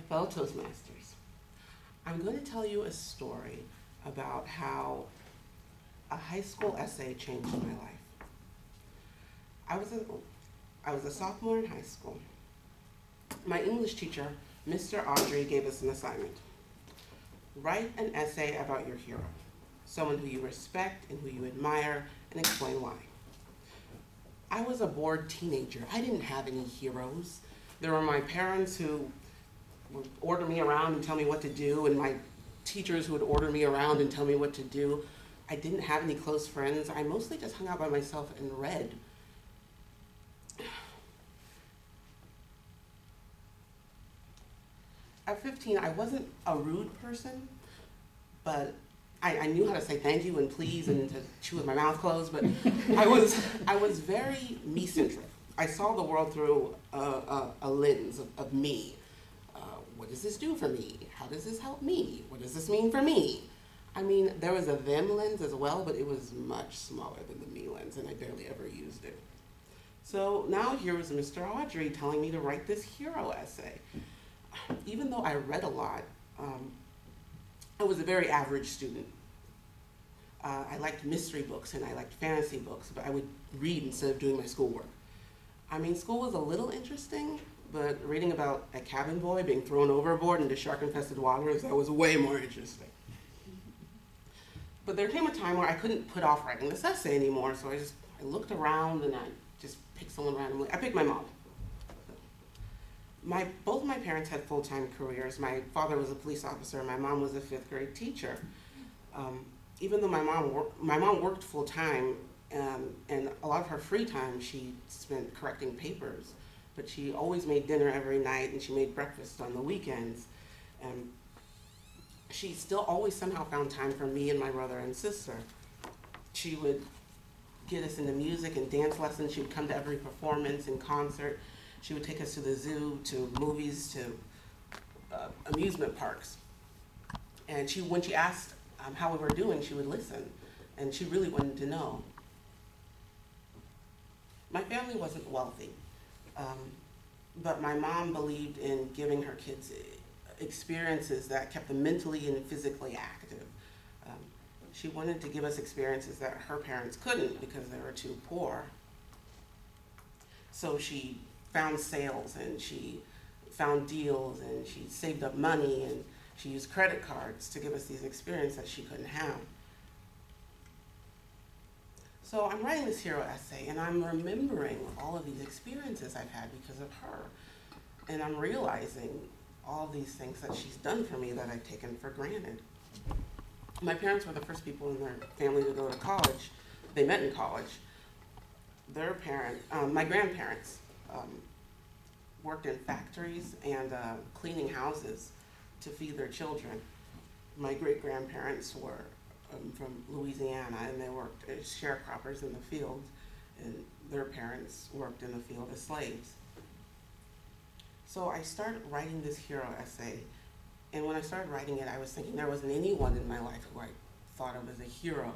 fellow Toastmasters, I'm going to tell you a story about how a high school essay changed my life. I was a sophomore in high school. My English teacher, Mr. Audrey, gave us an assignment. Write an essay about your hero, someone who you respect and who you admire, and explain why. I was a bored teenager. I didn't have any heroes. There were my parents who would order me around and tell me what to do, and my teachers who would order me around and tell me what to do. I didn't have any close friends. I mostly just hung out by myself and read. At 15, I wasn't a rude person, but I knew how to say thank you and please and to chew with my mouth closed, but I was very me-centric. I saw the world through a lens of me. What does this do for me? How does this help me? What does this mean for me? I mean, there was a them lens as well, but it was much smaller than the me lens, and I barely ever used it. So now here was Mr. Audrey telling me to write this hero essay. Even though I read a lot, I was a very average student. I liked mystery books and I liked fantasy books, but I would read instead of doing my schoolwork. I mean, school was a little interesting, but reading about a cabin boy being thrown overboard into shark-infested waters, that was way more interesting. But there came a time where I couldn't put off writing this essay anymore, so I looked around and I just picked someone randomly. I picked my mom. Both of my parents had full-time careers. My father was a police officer, and my mom was a fifth grade teacher. Even though my mom worked full-time, and a lot of her free time she spent correcting papers, but she always made dinner every night, and she made breakfast on the weekends. And she still always somehow found time for me and my brother and sister. She would get us into music and dance lessons. She would come to every performance and concert. She would take us to the zoo, to movies, to amusement parks. And when she asked how we were doing, she would listen. And she really wanted to know. My family wasn't wealthy, but my mom believed in giving her kids experiences that kept them mentally and physically active. She wanted to give us experiences that her parents couldn't because they were too poor. So she found sales and she found deals and she saved up money and she used credit cards to give us these experiences that she couldn't have. So I'm writing this hero essay and I'm remembering all of these experiences I've had because of her. And I'm realizing all these things that she's done for me that I've taken for granted. My parents were the first people in their family to go to college. They met in college. My grandparents, worked in factories and cleaning houses to feed their children. My great-grandparents were from Louisiana, and they worked as sharecroppers in the fields, and their parents worked in the field as slaves. So I started writing this hero essay, and when I started writing it, I was thinking there wasn't anyone in my life who I thought of as a hero.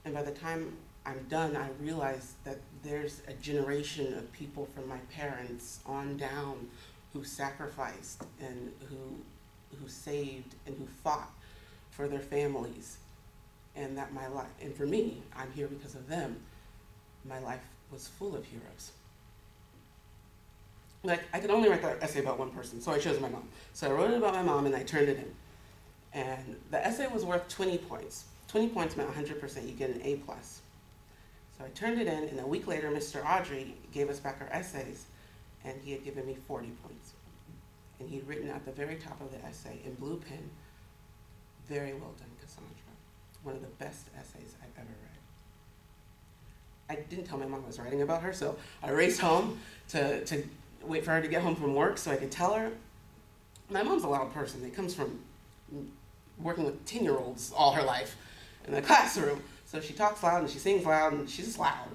And by the time I'm done, I realized that there's a generation of people from my parents on down who sacrificed and who saved and who fought for their families. And that my life, and for me, I'm here because of them. My life was full of heroes. Like, I could only write that essay about one person, so I chose my mom. So I wrote it about my mom and I turned it in. And the essay was worth 20 points. 20 points meant 100%, you get an A+. So I turned it in, and a week later, Mr. Audrey gave us back our essays, and he had given me 40 points. And he'd written at the very top of the essay in blue pen, "Very well done, Cassandra. One of the best essays I've ever read." I didn't tell my mom I was writing about her, so I raced home to wait for her to get home from work so I could tell her. My mom's a loud person. It comes from working with 10-year-olds all her life in the classroom. So she talks loud and she sings loud and she's just loud.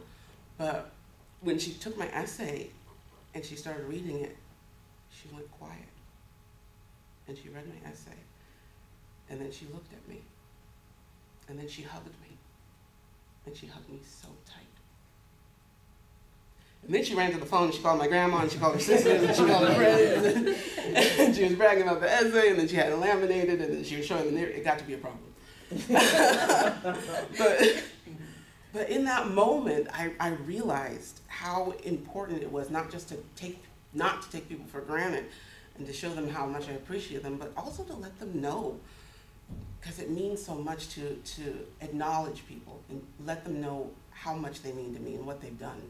But when she took my essay and she started reading it, she went quiet. And she read my essay. And then she looked at me. And then she hugged me. And she hugged me so tight. And then she ran to the phone and she called my grandma and she called her sisters and she called her friends and she she was bragging about the essay, and then she had it laminated, and then she was showing it got to be a problem. But in that moment, I realized how important it was not to take people for granted and to show them how much I appreciate them, but also to let them know, because it means so much to acknowledge people and let them know how much they mean to me and what they've done.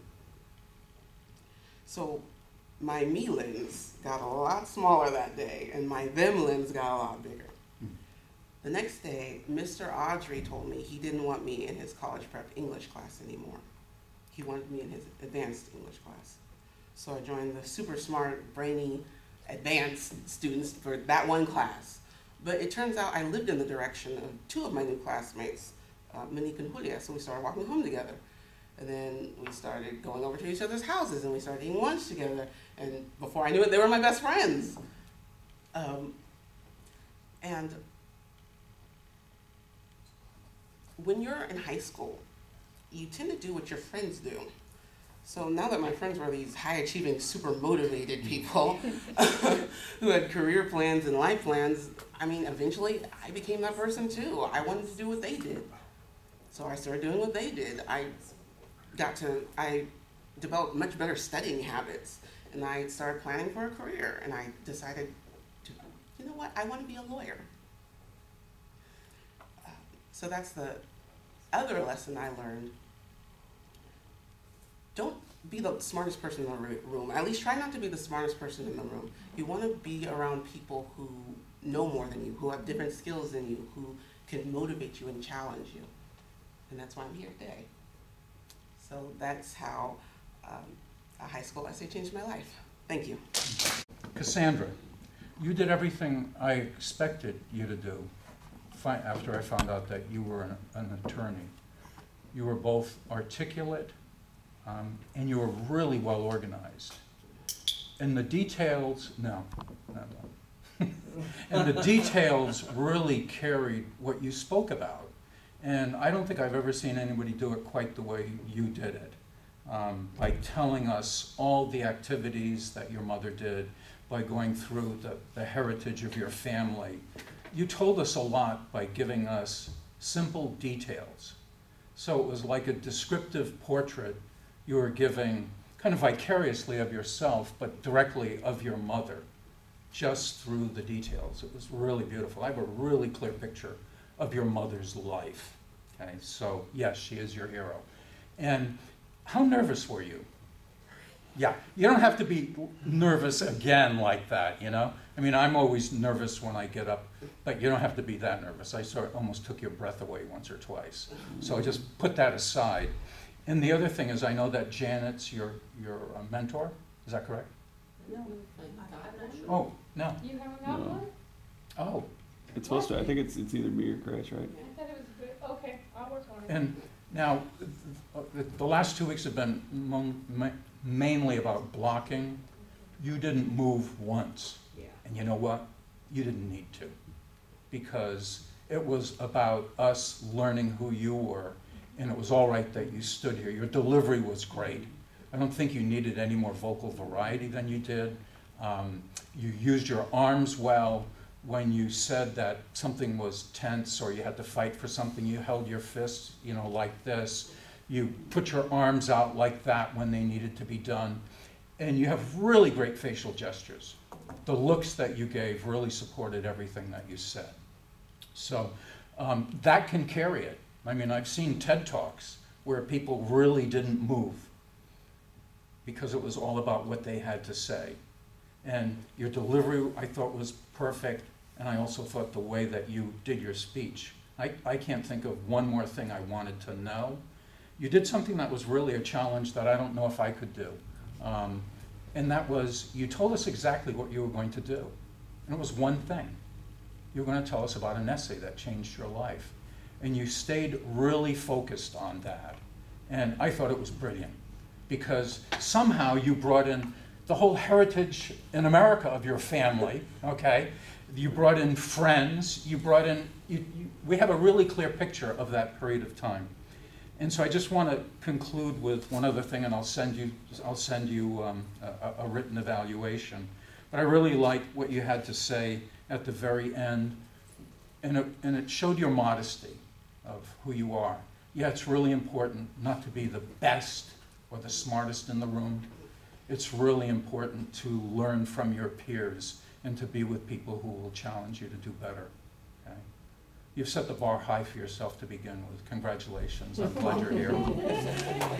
So my me lens got a lot smaller that day, and my them lens got a lot bigger. The next day, Mr. Audrey told me he didn't want me in his college prep English class anymore. He wanted me in his advanced English class. So I joined the super smart, brainy, advanced students for that one class. But it turns out I lived in the direction of two of my new classmates, Monique and Julia, so we started walking home together. And then we started going over to each other's houses, and we started eating lunch together. And before I knew it, they were my best friends. And when you're in high school, you tend to do what your friends do. So now that my friends were these high-achieving, super motivated people who had career plans and life plans, I mean, eventually I became that person too. I wanted to do what they did. So I started doing what they did. I developed much better studying habits, and I started planning for a career, and I decided to, you know what, I want to be a lawyer. So that's the other lesson I learned. Don't be the smartest person in the room. At least try not to be the smartest person in the room. You want to be around people who know more than you, who have different skills than you, who can motivate you and challenge you. And that's why I'm here today. So that's how a high school essay changed my life. Thank you. Cassandra, you did everything I expected you to do after I found out that you were an attorney. You were both articulate, and you were really well organized. And the details, and the details really carried what you spoke about. And I don't think I've ever seen anybody do it quite the way you did it, by telling us all the activities that your mother did, by going through the heritage of your family. You told us a lot by giving us simple details. So it was like a descriptive portrait you were giving kind of vicariously of yourself, but directly of your mother, just through the details. It was really beautiful. I have a really clear picture of your mother's life. Okay, so yes, she is your hero. And how nervous were you? Yeah, you don't have to be nervous again like that, you know? I mean, I'm always nervous when I get up, but you don't have to be that nervous. I sort of almost took your breath away once or twice. So just put that aside. And the other thing is, I know that Janet's your mentor. Is that correct? No, I'm not sure. Oh, no. You haven't got one? Oh. It's supposed to. I think it's either me or Chris, right? I thought it was good. Okay, I'll work on it. And now, the last 2 weeks have been mainly about blocking. You didn't move once. Yeah. And you know what? You didn't need to. Because it was about us learning who you were, and it was all right that you stood here. Your delivery was great. I don't think you needed any more vocal variety than you did. You used your arms well. When you said that something was tense or you had to fight for something, you held your fists, you know, like this. You put your arms out like that when they needed to be done. And you have really great facial gestures. The looks that you gave really supported everything that you said. So that can carry it. I mean, I've seen TED Talks where people really didn't move because it was all about what they had to say. And your delivery, I thought, was perfect. And I also thought the way that you did your speech. I can't think of one more thing I wanted to know. You did something that was really a challenge that I don't know if I could do. And that was, you told us exactly what you were going to do. And it was one thing. You were going to tell us about an essay that changed your life. And you stayed really focused on that. And I thought it was brilliant. Because somehow you brought in the whole heritage in America of your family, okay? You brought in friends, you brought in, we have a really clear picture of that period of time. And so I just want to conclude with one other thing, and I'll send you a written evaluation. But I really liked what you had to say at the very end, and it showed your modesty of who you are. Yeah, it's really important not to be the best or the smartest in the room. It's really important to learn from your peers and to be with people who will challenge you to do better. Okay? You've set the bar high for yourself to begin with. Congratulations. I'm glad you're here.